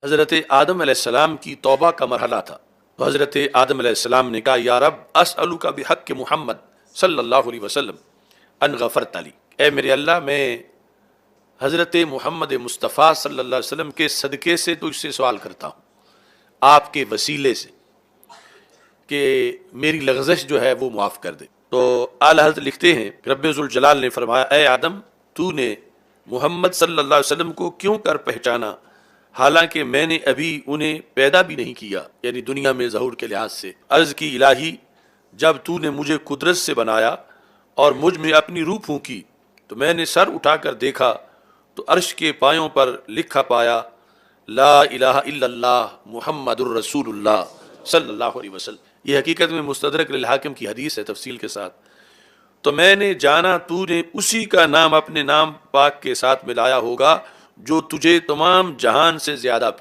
حضرت آدم علیہ السلام کی توبہ کا مرحلہ تھا، تو حضرت آدم علیہ السلام نے کہا یا رب اسألک بحق محمد صلی اللہ علیہ وسلم ان غفرت لی، اے میرے اللہ میں حضرت محمد مصطفیٰ صلی اللہ علیہ وسلم کے صدقے سے تجھ سے سوال کرتا ہوں، آپ کے وسیلے سے، کہ میری لغزش جو ہے وہ معاف کر دے۔ تو اعلیٰ حضرت لکھتے ہیں رب ذوالجلال نے فرمایا اے آدم تو نے محمد صلی اللہ علیہ وسلم کو کیوں کر پہچانا حالانکہ میں نے ابھی انہیں پیدا بھی نہیں کیا، یعنی دنیا میں ظہور کے لحاظ سے۔ عرض کی الہی جب تو نے مجھے قدرت سے بنایا اور مجھ میں اپنی روح پھونکی تو میں نے سر اٹھا کر دیکھا تو عرش کے پایوں پر لکھا پایا لا الہ الا اللہ محمد الرسول اللہ صلی اللہ علیہ وسلم۔ یہ حقیقت میں مستدرک للحاکم کی حدیث ہے تفصیل کے ساتھ۔ تو میں نے جانا تو نے اسی کا نام اپنے نام پاک کے ساتھ ملایا ہوگا جو تجھے تمام جہان سے زیادہ پیارا